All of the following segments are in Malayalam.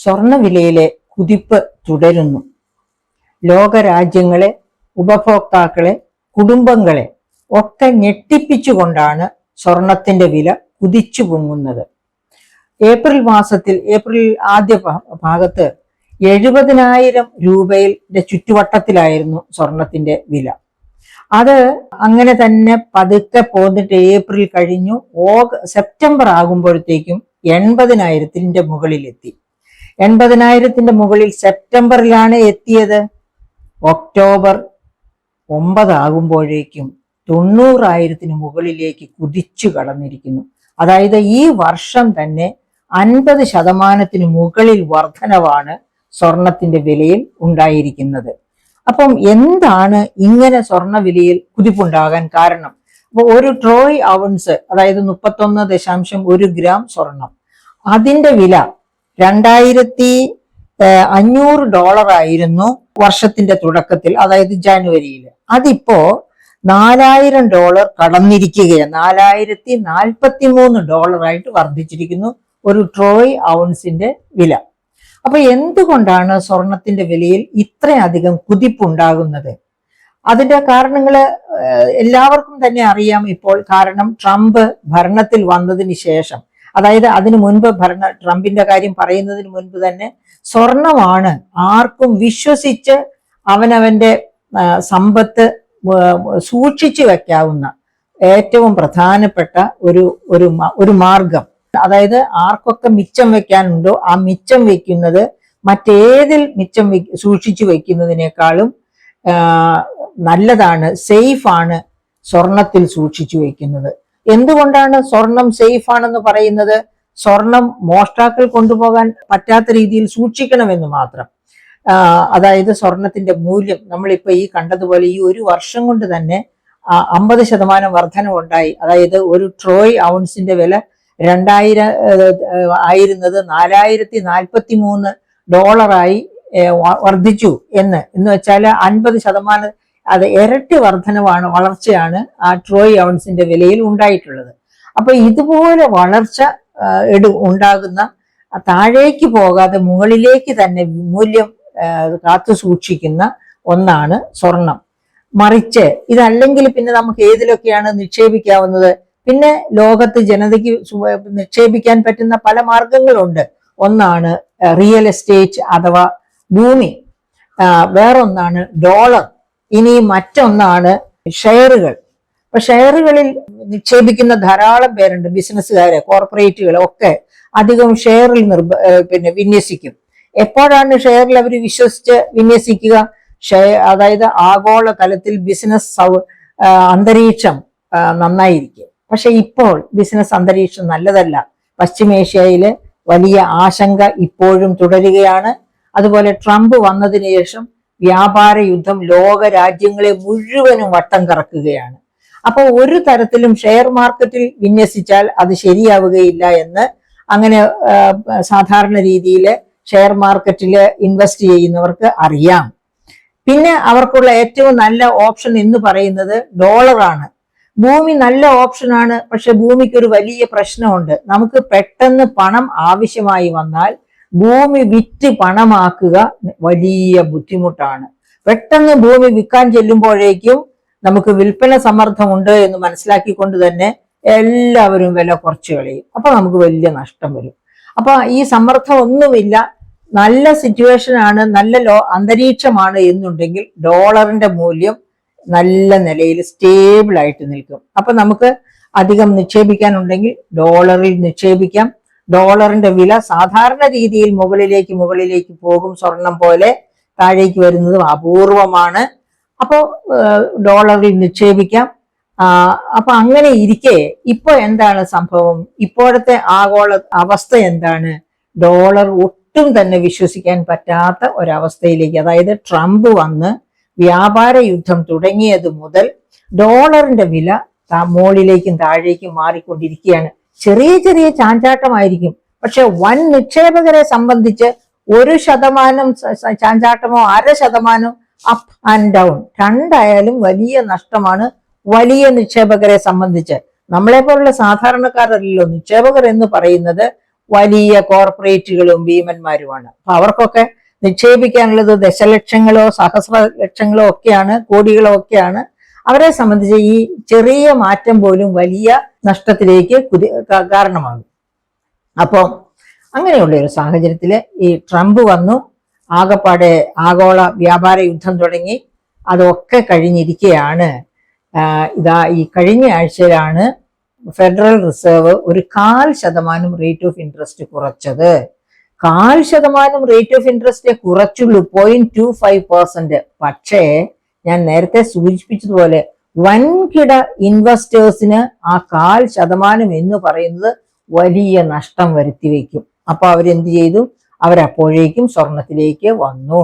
സ്വർണവിലയിലെ കുതിപ്പ് തുടരുന്നു. ലോകരാജ്യങ്ങളെ, ഉപഭോക്താക്കളെ, കുടുംബങ്ങളെ ഒക്കെ ഞെട്ടിപ്പിച്ചുകൊണ്ടാണ് സ്വർണത്തിന്റെ വില കുതിച്ചു പൊങ്ങുന്നത്. ഏപ്രിൽ മാസത്തിൽ, ഏപ്രിൽ ആദ്യ ഭാഗത്ത് 70,000 രൂപയുടെ ചുറ്റുവട്ടത്തിലായിരുന്നു സ്വർണത്തിന്റെ വില. അത് അങ്ങനെ തന്നെ പതുക്കെ പോന്നിട്ട് ഏപ്രിൽ കഴിഞ്ഞു. സെപ്റ്റംബർ ആകുമ്പോഴത്തേക്കും 80,000 മുകളിലെത്തി. 80,000 മുകളിൽ സെപ്റ്റംബറിലാണ് എത്തിയത്. ഒക്ടോബർ 9 ആകുമ്പോഴേക്കും 90,000 മുകളിലേക്ക് കുതിച്ചു കടന്നിരിക്കുന്നു. അതായത് ഈ വർഷം തന്നെ 50% മുകളിൽ വർധനവാണ് സ്വർണത്തിന്റെ വിലയിൽ ഉണ്ടായിരിക്കുന്നത്. അപ്പം എന്താണ് ഇങ്ങനെ സ്വർണ്ണ വിലയിൽ കുതിപ്പുണ്ടാകാൻ കാരണം? അപ്പോൾ ഒരു ട്രോയ് ഔൺസ്, അതായത് 31.1 ഗ്രാം സ്വർണം, അതിന്റെ വില $2,500 ആയിരുന്നു വർഷത്തിന്റെ തുടക്കത്തിൽ, അതായത് ജനുവരിയിൽ. അതിപ്പോ $4,000 കടന്നിരിക്കുകയാണ്. $4,043 ആയിട്ട് വർദ്ധിച്ചിരിക്കുന്നു ഒരു ട്രോയ് ഔൺസിന്റെ വില. അപ്പൊ എന്തുകൊണ്ടാണ് സ്വർണത്തിന്റെ വിലയിൽ ഇത്രയധികം കുതിപ്പുണ്ടാകുന്നത്? അതിന്റെ കാരണങ്ങൾ എല്ലാവർക്കും തന്നെ അറിയാം ഇപ്പോൾ. കാരണം ട്രംപ് ഭരണത്തിൽ വന്നതിന് ശേഷം, അതായത് അതിനു മുൻപ് ട്രംപിന്റെ കാര്യം പറയുന്നതിന് മുൻപ് തന്നെ സ്വർണമാണ് ആർക്കും വിശ്വസിച്ച് അവനവന്റെ സമ്പത്ത് സൂക്ഷിച്ചു വെക്കാവുന്ന ഏറ്റവും പ്രധാനപ്പെട്ട ഒരു മാർഗം. അതായത് ആർക്കൊക്കെ മിച്ചം വെക്കാനുണ്ടോ ആ മിച്ചം വെക്കുന്നത് മറ്റേതിൽ സൂക്ഷിച്ചു വെക്കുന്നതിനേക്കാളും നല്ലതാണ്, സേഫാണ് സ്വർണത്തിൽ സൂക്ഷിച്ചു വെക്കുന്നത്. എന്തുകൊണ്ടാണ് സ്വർണം സേഫ് ആണെന്ന് പറയുന്നത്? സ്വർണം മോഷ്ടാക്കൾ കൊണ്ടുപോകാൻ പറ്റാത്ത രീതിയിൽ സൂക്ഷിക്കണമെന്ന് മാത്രം. അതായത് സ്വർണത്തിന്റെ മൂല്യം നമ്മളിപ്പോ ഈ കണ്ടതുപോലെ ഈ ഒരു വർഷം കൊണ്ട് തന്നെ 50% വർധനവുണ്ടായി. അതായത് ഒരു ട്രോയ് ഔൺസിന്റെ വില 2000 ആയിരുന്നത് $4,043 വർദ്ധിച്ചു എന്ന് വെച്ചാൽ 50%, അത് ഇരട്ടി വർധനവാണ്, വളർച്ചയാണ് ആ ട്രോയ് ഔൺസിന്റെ വിലയിൽ ഉണ്ടായിട്ടുള്ളത്. അപ്പൊ ഇതുപോലെ വളർച്ച ഉണ്ടാകുന്ന, താഴേക്ക് പോകാതെ മുകളിലേക്ക് തന്നെ മൂല്യം കാത്തു സൂക്ഷിക്കുന്ന ഒന്നാണ് സ്വർണം. മറിച്ച് ഇതല്ലെങ്കിൽ പിന്നെ നമുക്ക് ഏതിലൊക്കെയാണ് നിക്ഷേപിക്കാവുന്നത്? പിന്നെ ലോകത്ത് ജനതയ്ക്ക് നിക്ഷേപിക്കാൻ പറ്റുന്ന പല മാർഗങ്ങളുണ്ട്. ഒന്നാണ് റിയൽ എസ്റ്റേറ്റ് അഥവാ ഭൂമി, വേറൊന്നാണ് ഡോളർ, ഇനി മറ്റൊന്നാണ് ഷെയറുകൾ. അപ്പൊ ഷെയറുകളിൽ നിക്ഷേപിക്കുന്ന ധാരാളം പേരുണ്ട്. ബിസിനസ്സുകാര്, കോർപ്പറേറ്റുകൾ ഒക്കെ അധികം ഷെയറിൽ വിന്യസിക്കും. എപ്പോഴാണ് ഷെയറിൽ അവർ വിശ്വസിച്ച് വിന്യസിക്കുക? അതായത് ആഗോള തലത്തിൽ ബിസിനസ് അന്തരീക്ഷം നന്നായിരിക്കും. പക്ഷെ ഇപ്പോൾ ബിസിനസ് അന്തരീക്ഷം നല്ലതല്ല. പശ്ചിമേഷ്യയില് വലിയ ആശങ്ക ഇപ്പോഴും തുടരുകയാണ്. അതുപോലെ ട്രംപ് വന്നതിന് ശേഷം വ്യാപാര യുദ്ധം ലോക രാജ്യങ്ങളെ മുഴുവനും വട്ടം കറക്കുകയാണ്. അപ്പൊ ഒരു തരത്തിലും ഷെയർ മാർക്കറ്റിൽ വിന്യസിച്ചാൽ അത് ശരിയാവുകയില്ല എന്ന് അങ്ങനെ സാധാരണ രീതിയിൽ ഷെയർ മാർക്കറ്റിൽ ഇൻവെസ്റ്റ് ചെയ്യുന്നവർക്ക് അറിയാം. പിന്നെ അവർക്കുള്ള ഏറ്റവും നല്ല ഓപ്ഷൻ എന്ന് പറയുന്നത് ഡോളറാണ്. ഭൂമി നല്ല ഓപ്ഷനാണ്. പക്ഷെ ഭൂമിക്ക് ഒരു വലിയ പ്രശ്നമുണ്ട്. നമുക്ക് പെട്ടെന്ന് പണം ആവശ്യമായി വന്നാൽ ഭൂമി വിറ്റ് പണമാക്കുക വലിയ ബുദ്ധിമുട്ടാണ്. പെട്ടെന്ന് ഭൂമി വിൽക്കാൻ ചെല്ലുമ്പോഴേക്കും നമുക്ക് വിൽപ്പന സമ്മർദ്ദമുണ്ട് എന്ന് മനസ്സിലാക്കിക്കൊണ്ട് തന്നെ എല്ലാവരും വില കുറച്ച് കളയും. അപ്പൊ നമുക്ക് വലിയ നഷ്ടം വരും. അപ്പൊ ഈ സമ്മർദ്ദം ഒന്നുമില്ല, നല്ല സിറ്റുവേഷൻ ആണ്, നല്ല അന്തരീക്ഷമാണ് എന്നുണ്ടെങ്കിൽ ഡോളറിന്റെ മൂല്യം നല്ല നിലയിൽ സ്റ്റേബിൾ ആയിട്ട് നിൽക്കും. അപ്പൊ നമുക്ക് അധികം നിക്ഷേപിക്കാനുണ്ടെങ്കിൽ ഡോളറിൽ നിക്ഷേപിക്കാം. ഡോളറിന്റെ വില സാധാരണ രീതിയിൽ മുകളിലേക്ക് പോകും. സ്വർണം പോലെ താഴേക്ക് വരുന്നത് അപൂർവമാണ്. അപ്പോൾ ഡോളറിൽ നിക്ഷേപിക്കാം. അപ്പൊ അങ്ങനെ ഇരിക്കെ ഇപ്പൊ എന്താണ് സംഭവം? ഇപ്പോഴത്തെ ആഗോള അവസ്ഥ എന്താണ്? ഡോളർ ഒട്ടും തന്നെ വിശ്വസിക്കാൻ പറ്റാത്ത ഒരവസ്ഥയിലേക്ക്, അതായത് ട്രംപ് വന്ന് വ്യാപാര യുദ്ധം തുടങ്ങിയത് മുതൽ ഡോളറിന്റെ വില മുകളിലേക്കും താഴേക്കും മാറിക്കൊണ്ടിരിക്കുകയാണ്. ചെറിയ ചെറിയ ചാഞ്ചാട്ടമായിരിക്കും. പക്ഷെ വൻ നിക്ഷേപകരെ സംബന്ധിച്ച് 1% ചാഞ്ചാട്ടമോ 0.5% അപ്പ് ആൻഡ് ഡൗൺ രണ്ടായാലും വലിയ നഷ്ടമാണ് വലിയ നിക്ഷേപകരെ സംബന്ധിച്ച്. നമ്മളെ പോലുള്ള സാധാരണക്കാരല്ലോ നിക്ഷേപകർ എന്ന് പറയുന്നത് വലിയ കോർപ്പറേറ്റുകളും ഭീമന്മാരുമാണ്. അപ്പൊ അവർക്കൊക്കെ നിക്ഷേപിക്കാനുള്ളത് ദശലക്ഷങ്ങളോ സഹസ്ര ലക്ഷങ്ങളോ ഒക്കെയാണ്, കോടികളോ ഒക്കെയാണ്. അവരെ സംബന്ധിച്ച് ഈ ചെറിയ മാറ്റം പോലും വലിയ നഷ്ടത്തിലേക്ക് കാരണമാകും. അപ്പോൾ അങ്ങനെയുള്ള ഒരു സാഹചര്യത്തിൽ ഈ ട്രംപ് വന്നു, ആകപ്പാടെ ആഗോള വ്യാപാര യുദ്ധം തുടങ്ങി. അതൊക്കെ കഴിഞ്ഞിരിക്കുകയാണ്. ഇതാ ഈ കഴിഞ്ഞ ആഴ്ചയിലാണ് ഫെഡറൽ റിസർവ് ഒരു 0.5% റേറ്റ് ഓഫ് ഇൻട്രസ്റ്റ് കുറച്ചത്. 0.5% റേറ്റ് ഓഫ് ഇൻട്രസ്റ്റ് കുറച്ചുള്ളൂ, 0.25%. പക്ഷേ ഞാൻ നേരത്തെ സൂചിപ്പിച്ചതുപോലെ വൻകിട ഇൻവെസ്റ്റേഴ്സിന് ആ 0.5% എന്ന് പറയുന്നത് വലിയ നഷ്ടം വരുത്തി വയ്ക്കും. അപ്പൊ അവരെന്ത് ചെയ്തു? അവരപ്പോഴേക്കും സ്വർണത്തിലേക്ക് വന്നു.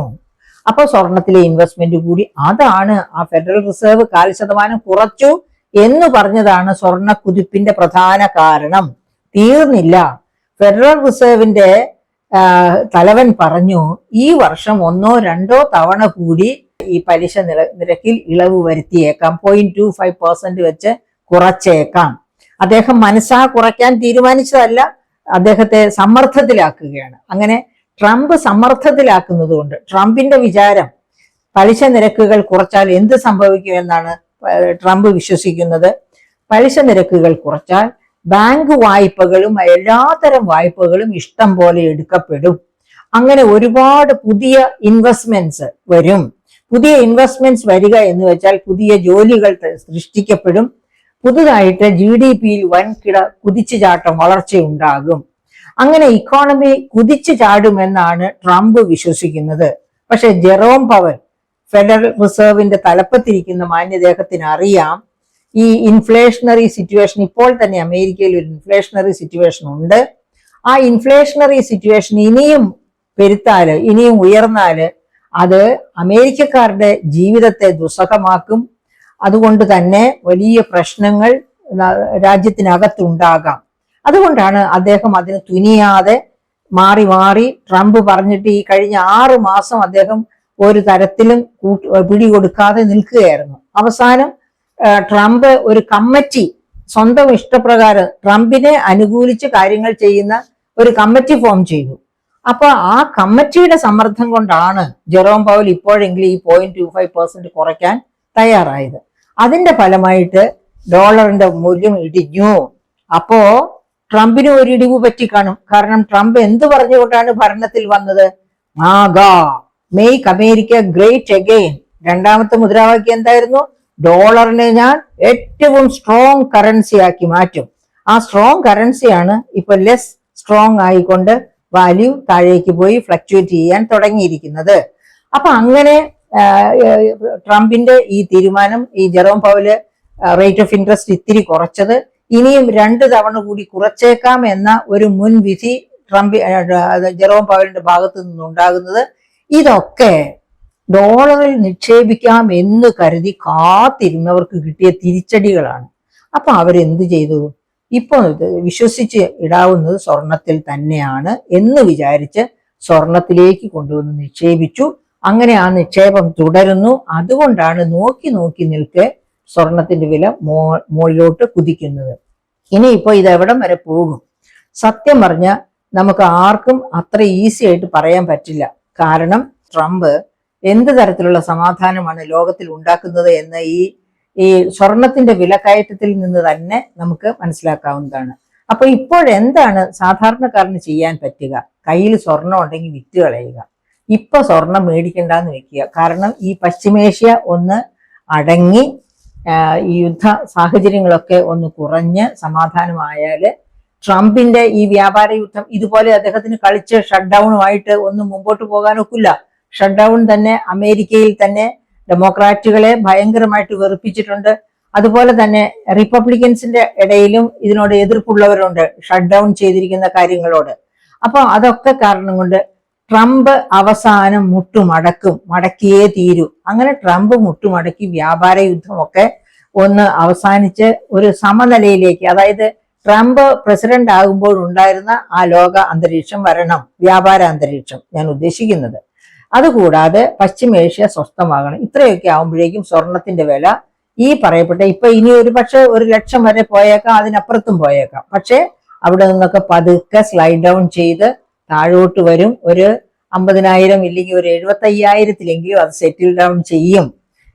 അപ്പൊ സ്വർണത്തിലെ ഇൻവെസ്റ്റ്മെന്റ് കൂടി. അതാണ് ആ ഫെഡറൽ റിസർവ് 0.5% കുറച്ചു എന്ന് പറഞ്ഞതാണ് സ്വർണ്ണ കുതിപ്പിന്റെ പ്രധാന കാരണം. തീർന്നില്ല. ഫെഡറൽ റിസർവിന്റെ തലവൻ പറഞ്ഞു, ഈ വർഷം 1-2 തവണ കൂടി ഈ പലിശ നിരക്കിൽ ഇളവ് വരുത്തിയേക്കാം, 0.25% വെച്ച് കുറച്ചേക്കാം. അദ്ദേഹം മനസ്സാ കുറയ്ക്കാൻ തീരുമാനിച്ചതല്ല, അദ്ദേഹത്തെ സമ്മർദ്ദത്തിലാക്കുകയാണ്. അങ്ങനെ ട്രംപ് സമ്മർദ്ദത്തിലാക്കുന്നത് കൊണ്ട് ട്രംപിന്റെ വിചാരം പലിശ നിരക്കുകൾ കുറച്ചാൽ എന്ത് സംഭവിക്കുമെന്നാണ് ട്രംപ് വിശ്വസിക്കുന്നത്. പലിശ നിരക്കുകൾ കുറച്ചാൽ ബാങ്ക് വായ്പകളും എല്ലാത്തരം വായ്പകളും ഇഷ്ടം പോലെ എടുക്കപ്പെടും. അങ്ങനെ ഒരുപാട് പുതിയ ഇൻവെസ്റ്റ്മെന്റ്സ് വരും. പുതിയ ഇൻവെസ്റ്റ്മെന്റ്സ് വരിക എന്ന് വെച്ചാൽ പുതിയ ജോലികൾ സൃഷ്ടിക്കപ്പെടും. പുതുതായിട്ട് GDP-യിൽ വൻകിട കുതിച്ചുചാട്ടം വളർച്ചയുണ്ടാകും. അങ്ങനെ ഇക്കോണമി കുതിച്ചു ചാടുമെന്നാണ് ട്രംപ് വിശ്വസിക്കുന്നത്. പക്ഷെ ജെറോം പവൽ, ഫെഡറൽ റിസർവിന്റെ തലപ്പത്തിരിക്കുന്ന മാന്യദേഹത്തിന് അറിയാം ഈ ഇൻഫ്ലേഷണറി സിറ്റുവേഷൻ. ഇപ്പോൾ തന്നെ അമേരിക്കയിൽ ഒരു ഇൻഫ്ലേഷണറി സിറ്റുവേഷൻ ഉണ്ട്. ആ ഇൻഫ്ലേഷണറി സിറ്റുവേഷൻ ഇനിയും പെരുത്താല്, ഇനിയും ഉയർന്നാല് അത് അമേരിക്കക്കാരുടെ ജീവിതത്തെ ദുസ്സഹമാക്കും. അതുകൊണ്ട് തന്നെ വലിയ പ്രശ്നങ്ങൾ രാജ്യത്തിനകത്തുണ്ടാകാം. അതുകൊണ്ടാണ് അദ്ദേഹം അതിന് തുനിയാതെ മാറി മാറി ട്രംപ് പറഞ്ഞിട്ട് ഈ കഴിഞ്ഞ 6 മാസം അദ്ദേഹം ഒരു തരത്തിലും പിടികൊടുക്കാതെ നിൽക്കുകയായിരുന്നു. അവസാനം ട്രംപ് ഒരു കമ്മിറ്റി, സ്വന്തം ഇഷ്ടപ്രകാരം ട്രംപിനെ അനുകൂലിച്ച് കാര്യങ്ങൾ ചെയ്യുന്ന ഒരു കമ്മിറ്റി ഫോം ചെയ്തു. അപ്പൊ ആ കമ്മിറ്റിയുടെ സമ്മർദ്ദം കൊണ്ടാണ് ജെറോം പവൽ ഇപ്പോഴെങ്കിലും ഈ 0.25% കുറയ്ക്കാൻ തയ്യാറായത്. അതിന്റെ ഫലമായിട്ട് ഡോളറിന്റെ മൂല്യം ഇടിഞ്ഞു. അപ്പോ ട്രംപിന് ഒരു ഇടിവ് പറ്റിക്കാണും. കാരണം ട്രംപ് എന്ത് പറഞ്ഞുകൊണ്ടാണ് ഭരണത്തിൽ വന്നത്? Make America great again. രണ്ടാമത്തെ മുദ്രാവാക്യം എന്തായിരുന്നു? ഡോളറിനെ ഞാൻ ഏറ്റവും സ്ട്രോങ് കറൻസി ആക്കി മാറ്റും. ആ സ്ട്രോങ് കറൻസിയാണ് ഇപ്പൊ ലെസ് സ്ട്രോങ് ആയിക്കൊണ്ട് വാല്യൂ താഴേക്ക് പോയി ഫ്ലക്ച്വേറ്റ് ചെയ്യാൻ തുടങ്ങിയിരിക്കുന്നത്. അപ്പൊ അങ്ങനെ ട്രംപിന്റെ ഈ തീരുമാനം, ഈ ജെറോം പവല് റേറ്റ് ഓഫ് ഇൻട്രസ്റ്റ് ഇത്തിരി കുറച്ചത്, ഇനിയും 2 തവണ കൂടി കുറച്ചേക്കാം എന്ന ഒരു മുൻവിധി ജെറോം പവലിന്റെ ഭാഗത്തു നിന്നുണ്ടാകുന്നത്, ഇതൊക്കെ ഡോളറിൽ നിക്ഷേപിക്കാം എന്ന് കരുതി കാത്തിരുന്നവർക്ക് കിട്ടിയ തിരിച്ചടികളാണ്. അപ്പൊ അവരെന്ത് ചെയ്തു? ഇപ്പൊ വിശ്വസിച്ച് ഇടാവുന്നത് സ്വർണത്തിൽ തന്നെയാണ് എന്ന് വിചാരിച്ച് സ്വർണത്തിലേക്ക് കൊണ്ടുവന്ന് നിക്ഷേപിച്ചു. അങ്ങനെ ആ നിക്ഷേപം തുടരുന്നു. അതുകൊണ്ടാണ് നോക്കി നോക്കി നിൽക്കെ സ്വർണത്തിന്റെ വില മുകളിലോട്ട് കുതിക്കുന്നത്. ഇനിയിപ്പോ ഇത് എവിടം വരെ പോകും? സത്യം പറഞ്ഞ നമുക്ക് ആർക്കും അത്ര ഈസി ആയിട്ട് പറയാൻ പറ്റില്ല. കാരണം ട്രംപ് എന്ത് തരത്തിലുള്ള സമാധാനമാണ് ലോകത്തിൽ ഉണ്ടാക്കുന്നത് എന്ന് ഈ സ്വർണത്തിന്റെ വിലക്കയറ്റത്തിൽ നിന്ന് തന്നെ നമുക്ക് മനസ്സിലാക്കാവുന്നതാണ്. അപ്പൊ ഇപ്പോഴെന്താണ് സാധാരണക്കാരന് ചെയ്യാൻ പറ്റുക? കയ്യിൽ സ്വർണം ഉണ്ടെങ്കിൽ വിറ്റ് കളയുക. ഇപ്പൊ സ്വർണം മേടിക്കണ്ടെന്ന് വെക്കുക. കാരണം ഈ പശ്ചിമേഷ്യ ഒന്ന് അടങ്ങി ഈ യുദ്ധ സാഹചര്യങ്ങളൊക്കെ ഒന്ന് കുറഞ്ഞ് സമാധാനമായാല് ട്രംപിന്റെ ഈ വ്യാപാര യുദ്ധം ഇതുപോലെ അദ്ദേഹത്തിന് കളിച്ച് ഷട്ട് ഡൗണുമായിട്ട് ഒന്നും മുമ്പോട്ട് പോകാനൊക്കില്ല. ഷട്ട് ഡൗൺ തന്നെ അമേരിക്കയിൽ തന്നെ ഡെമോക്രാറ്റുകളെ ഭയങ്കരമായിട്ട് വെറുപ്പിച്ചിട്ടുണ്ട്. അതുപോലെ തന്നെ റിപ്പബ്ലിക്കൻസിന്റെ ഇടയിലും ഇതിനോട് എതിർപ്പുള്ളവരുണ്ട് ഷട്ട് ഡൗൺ ചെയ്തിരിക്കുന്ന കാര്യങ്ങളോട്. അപ്പൊ അതൊക്കെ കാരണം കൊണ്ട് ട്രംപ് അവസാനം മടക്കിയേ തീരൂ. അങ്ങനെ ട്രംപ് മുട്ടുമടക്കി വ്യാപാര യുദ്ധമൊക്കെ ഒന്ന് അവസാനിച്ച് ഒരു സമനിലയിലേക്ക്, അതായത് ട്രംപ് പ്രസിഡന്റ് ആകുമ്പോൾ ഉണ്ടായിരുന്ന ആ ലോക അന്തരീക്ഷം വരണം, വ്യാപാര അന്തരീക്ഷം ഞാൻ ഉദ്ദേശിക്കുന്നത്. അതുകൂടാതെ പശ്ചിമേഷ്യ സ്വസ്ഥമാകണം. ഇത്രയൊക്കെ ആകുമ്പോഴേക്കും സ്വർണത്തിന്റെ വില ഈ പറയപ്പെട്ട ഇപ്പൊ ഇനി ഒരു പക്ഷെ 1 ലക്ഷം വരെ പോയേക്കാം, അതിനപ്പുറത്തും പോയേക്കാം. പക്ഷെ അവിടെ നിന്നൊക്കെ പതുക്കെ സ്ലൈഡ് ഡൗൺ ചെയ്ത് താഴോട്ട് വരും. ഒരു 50,000 ഇല്ലെങ്കിൽ ഒരു 75,000-ലെങ്കിലും അത് സെറ്റിൽ ഡൗൺ ചെയ്യും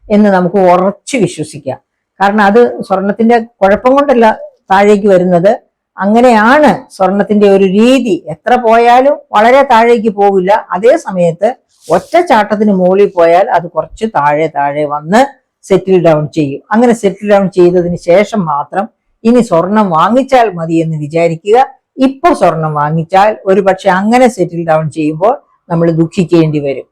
എന്ന് നമുക്ക് ഉറച്ചു വിശ്വസിക്കാം. കാരണം അത് സ്വർണത്തിന്റെ കുഴപ്പം കൊണ്ടല്ല താഴേക്ക് വരുന്നത്, അങ്ങനെയാണ് സ്വർണത്തിന്റെ ഒരു രീതി. എത്ര പോയാലും വളരെ താഴേക്ക് പോകില്ല. അതേ സമയത്ത് ഒറ്റ ചാട്ടത്തിന് മുകളിൽ പോയാൽ അത് കുറച്ച് താഴെ താഴെ വന്ന് സെറ്റിൽ ഡൗൺ ചെയ്യും. അങ്ങനെ സെറ്റിൽ ഡൗൺ ചെയ്തതിന് ശേഷം മാത്രം ഇനി സ്വർണം വാങ്ങിച്ചാൽ മതി എന്ന് വിചാരിക്കുക. ഇപ്പൊ സ്വർണം വാങ്ങിച്ചാൽ ഒരു പക്ഷെ അങ്ങനെ സെറ്റിൽ ഡൗൺ ചെയ്യുമ്പോൾ നമ്മൾ ദുഃഖിക്കേണ്ടി വരും.